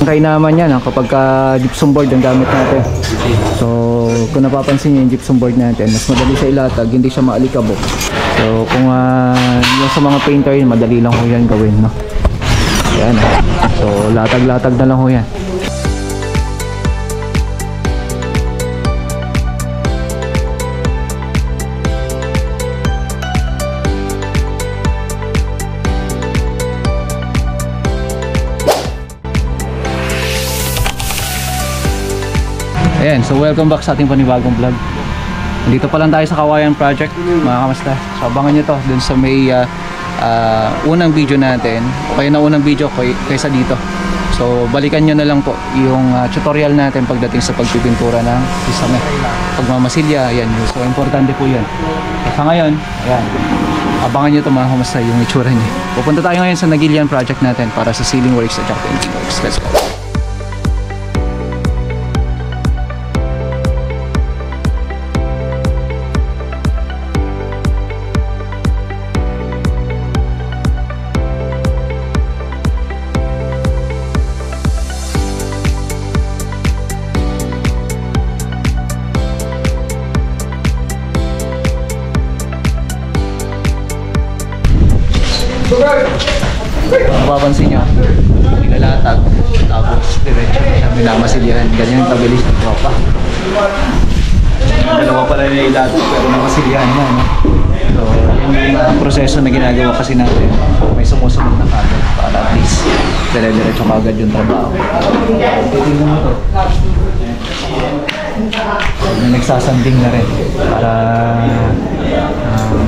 Kainaman yan kapag gypsum board ang gamit natin. So kung napapansin nyo yung gypsum board natin, mas madali sa ilatag, hindi siya maalikabok. So kung yung sa mga painter yun, madali lang ho yan gawin, no? Yan. So latag-latag na lang ho yan. Ayan, so welcome back sa ating panibagong vlog. Nandito pa lang tayo sa Kawayan Project, mga kamusta. So abangan nyo to dun sa may unang video natin, o kaya na unang video kaysa dito. So balikan nyo na lang po yung tutorial natin pagdating sa pagpipintura ng isame, pagmamasilya. Ayan, so importante po yan. Sa ngayon, ayan, abangan nyo to mga kamusta yung itsura nyo. Pupunta tayo ngayon sa Nagilian Project natin para sa ceiling works at painting works. Let's go. Mapapansin nyo, nilalatag, tapos diretso siya minamasilyahan. Ganyan yung tabilis ng tropa. Dalawa pala nilatag pero namasilyahan na, no? So yung proseso na ginagawa kasi natin, may sumusunod na kagad para at least dire-diretso kagad yung trabaho. Titignan mo to, may nagsasanding na rin para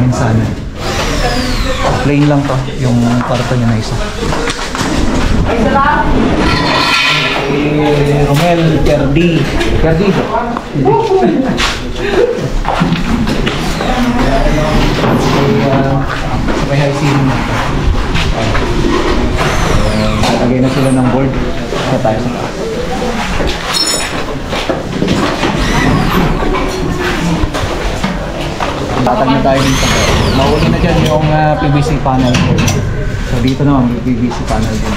minsan plain lang to, yung kwarto niya na isa. Romel Perdi to. Sa may high ceiling na to. Lagay na sila ng board. Sa tayo sa taas. Tatag na tayo dito. Mahuli na dyan yung PVC panel. So dito naman yung PVC panel din.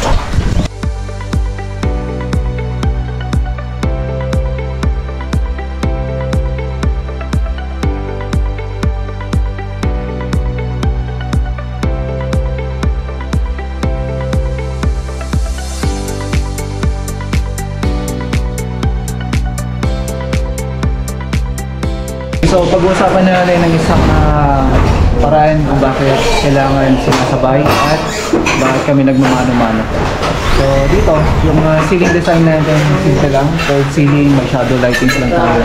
So pag-uusapan natin ng isang paraan kung bakit kailangan sinasabay at bakit kami nagmamano-mano. So dito, yung ceiling design natin, simple lang. So ceiling, may shadow lightings lang tayo.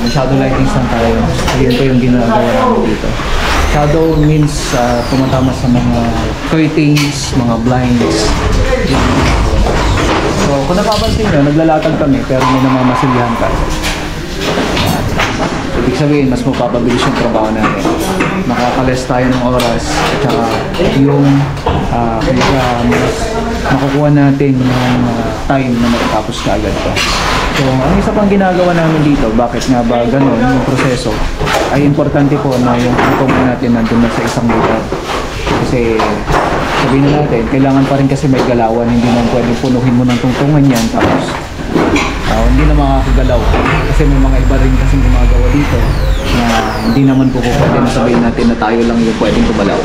May shadow lightings lang tayo. So yun po yung ginagawa namin dito. Shadow means tumatama sa mga curtains, mga blinds. So kung napapansin nyo, naglalatag kami pero may namamasilyahan tayo. Ibig sabihin, mas mapapabilis yung trabaho natin. Makakales tayo ng oras at saka yung mas makukuha natin yung time na matatapos ka agad to. So, ang isa pang ginagawa namin dito, bakit nga ba gano'n yung proseso, ay importante po na yung tungtungan natin nandun na sa isang lugar. Kasi sabihin na natin, kailangan pa rin kasi may galawan, hindi naman pwedeng punuhin mo ng tungtungan yan tapos hindi na makakagalaw kasi may mga iba rin kasing gumagawa dito na hindi naman po pwede na sabihin natin na tayo lang yung pwedeng gumalaw.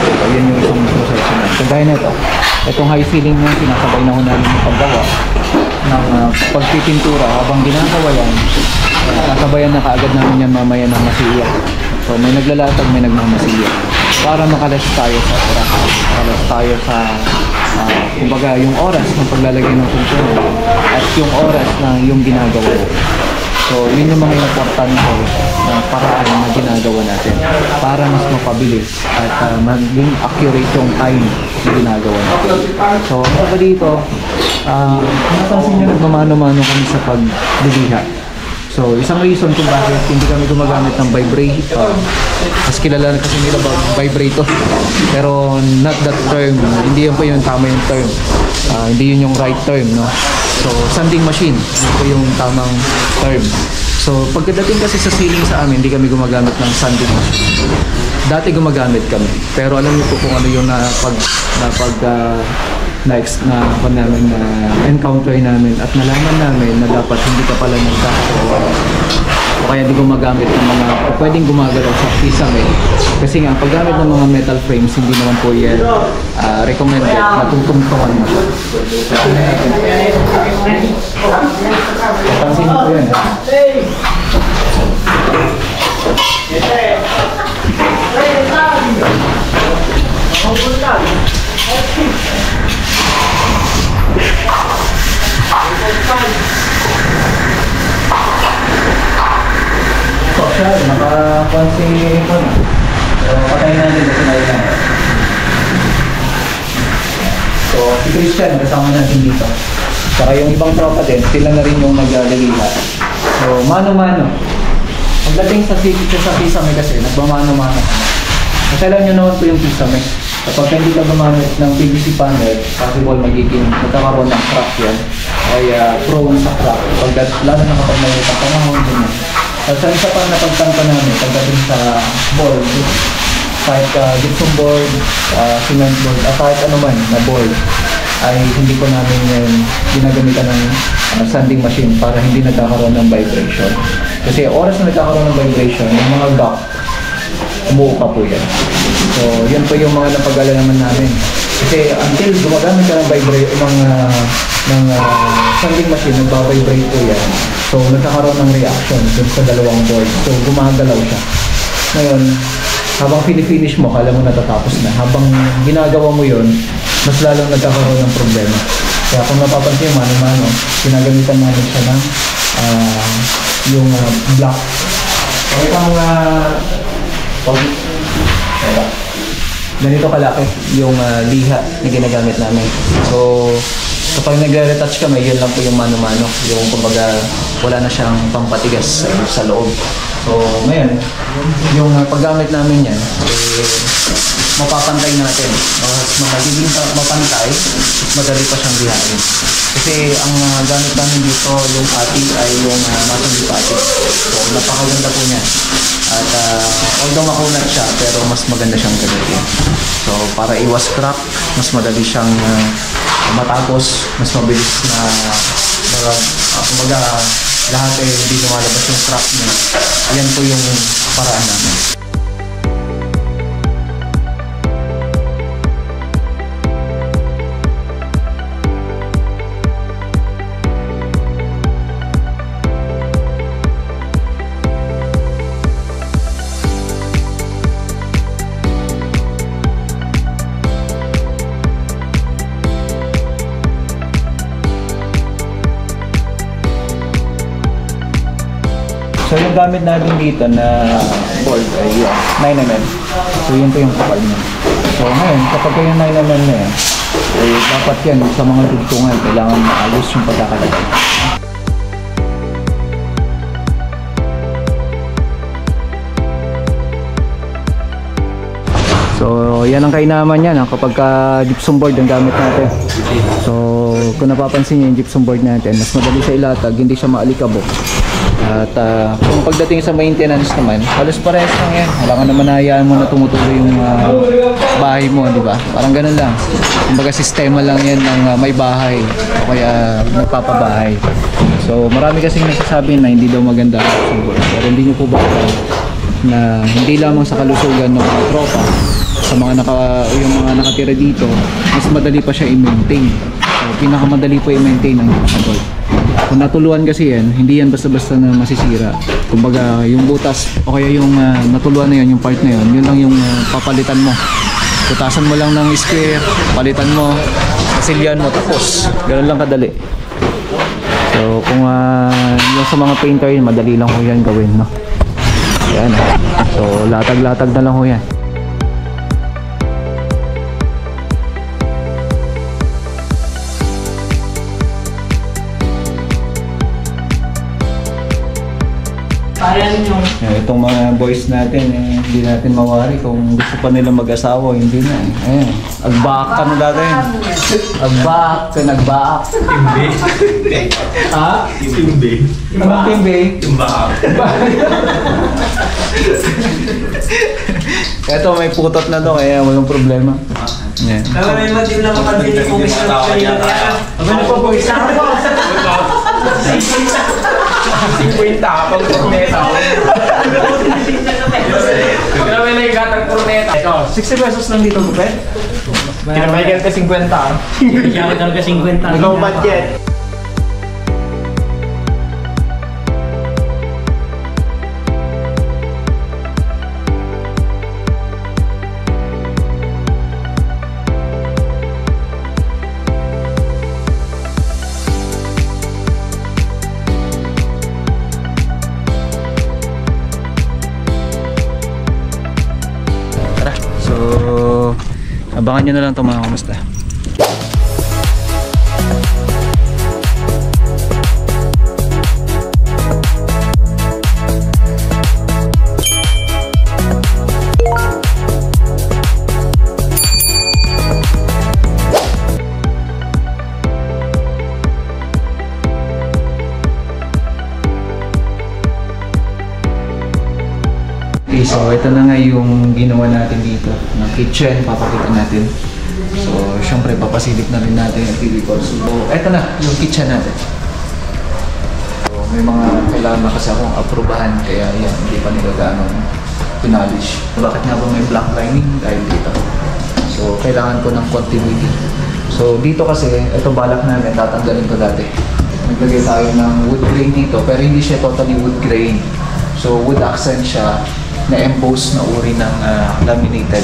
So yun yung isang proseso na. So gaya nito, itong high ceiling na sinasabay na ho namin yung paggawa ng pagpipintura. Habang ginagawa yan, sasabayan na kaagad namin yan mamaya ng masilya. So may naglalatag, may nagmamasilya para makalas tayo sa oras, makalas tayo sa kumbaga yung oras ng paglalagay ng pintura at yung oras na yung ginagawa. So yun yung mga importante na paraan na ginagawa natin para mas mapabilis at maging accurate yung time na ginagawa natin. So ano ba dito, napansin nyo nagmamano-mano kami sa pagliliha. So, isang reason kung bakit hindi kami gumagamit ng vibrator. Mas kilala na kasi nila vibrator. Pero not that term. Hindi yun po yung tama yung term. Hindi yun yung right term, no? So, sanding machine. Yun po yung tamang term. So, pagkadating kasi sa ceiling sa amin, hindi kami gumagamit ng sanding machine. Dati gumagamit kami. Pero alam niyo po kung ano yung encounter namin at nalaman namin na dapat hindi ka pala nagkakaroon o kaya di gumagamit ng mga pwedeng gumagalaw sa kisame. Kasi nga, paggamit ng mga metal frames, hindi naman po yan recommended na tutungtungan mo siya. Pansin mo po yan. So siya, nakapansin ko na. So patayin natin kasi nailan. So si Christian, kasama natin dito. Saka yung ibang tropa din, sila na rin yung nagdadalihan. So mano-mano. Pagdating sa kisame kasi, nagmamano-mano kami. Kasi alam nyo naman po yung kisame. Kapag hindi ka gumamit ng PVC panel, possible magkakaroon ng crack yan. Kaya prone sa crack. Lalo na kapag may itang panahon, ganyan. Sa isa pa napagtanto namin, pagdating sa board, kahit gypsum board, cement board, kahit ano man na board, ay hindi ko namin yan ginagamitan ng sanding machine para hindi nagkakaroon ng vibration. Kasi oras na nagkakaroon ng vibration, yung mga gap, umuupa po yan. So, yan po yung mga napag-alalaman namin. Kasi until gumagamit ka ng sanding machine, nagbabibrate po yan. So, nagkakaroon ng reaction dun sa dalawang board. So, gumagalaw siya. Ngayon, habang finish mo, kala mo natatapos na. Habang ginagawa mo yon, mas lalong nagkakaroon ng problema. Kaya kung napapansin mo, ano-mano, ginagamitan namin siya ng yung block. So, itong ganito kalaki yung liha na ginagamit namin. So, kapag nagre-retouch kami, yun lang po yung mano-mano. Yung kumbaga, wala na siyang pampatigas sa loob. So, ngayon, yung paggamit namin yan, mapapantay natin. Magiging mapantay, madali pa siyang lihain. Kasi ang gamit namin dito, yung pati ay yung masonry pati. So, napakaganda po niya. At although makunat siya, pero mas maganda siyang gamitin. So, para iwas crack, mas madali siyang matagos, mas mabilis na kumbaga lahat ay hindi lumalabas yung crack niya. Yan po yung paraan namin. So yung gamit natin dito na board ay 9mm. So yun po yung kapal niya. So ngayon, kapag yung 9mm na yan, ay dapat yan sa mga dugtungan, kailangan maayos yung pagkakalagay. So yan ang kainaman yan kapag gypsum board ang gamit natin. So kung napapansin niyo yung gypsum board natin, mas madali sa ilatag, hindi siya maalikabok. At kung pagdating sa maintenance naman, halos parehas lang yan. Wala ka naman hayaan mo na tumutuloy yung bahay mo, di ba? Parang ganun lang. Kumbaga sistema lang yan ng may bahay o kaya nagpapabahay. So marami kasing nagsasabi na hindi daw maganda. Pero hindi nyo po ba na hindi lamang sa kalusugan ng mga tropa, sa mga yung mga nakatira dito, mas madali pa siya i-maintain. So pinakamadali po i-maintain ang board. Kung natuluan kasi yan, hindi yan basta-basta na masisira. Kumbaga, yung butas o kaya yung natuluan na yan, yung part na yan, yun lang yung papalitan mo. Tutasan mo lang ng square, palitan mo, kasilyan mo, tapos. Ganun lang kadali. So, kung yung sa mga painter yun, madali lang ho yan gawin, no? Yan. So, latag-latag na lang ho yan. Kaya yung Itong mga boys natin, hindi natin mawari kung gusto pa nila mag-asawa, hindi na eh. Ayan, agbak ka na dati. Agbak, nagbaak. Timbe. Ha? Timbe. Anong timbe? Timbang. Eto, may putot na to, kaya walang problema. Ayan. Pero may matin lang mapansin kung may sarap kanina kaya. Ano po, boys? Ano po? 50 pag corneta. Pero may naigatang corneta. Ito. 60 pesos lang dito, Bupet? Kinabaigan ka 50. Hindi ako talaga 50. Low budget. So, abangan nyo na lang ito mga kamusta. Okay, so ito na nga yung ginawa natin dito ng kitchen, papakita natin. So, syempre papasilip na rin natin yung TV course. So, ito na yung kitchen natin. So, may mga kailangan na kasi akong aprobahan, kaya yan, hindi pa nila gano'ng pinalish. Bakit nga ba may black lining? Dahil dito. So, kailangan ko ng continuity. So, dito kasi, ito balak namin, tatanggalin ko dati. Naglagay tayo ng wood grain dito, pero hindi siya totally wood grain. So, wood accent siya, na-emboss na uri ng laminated.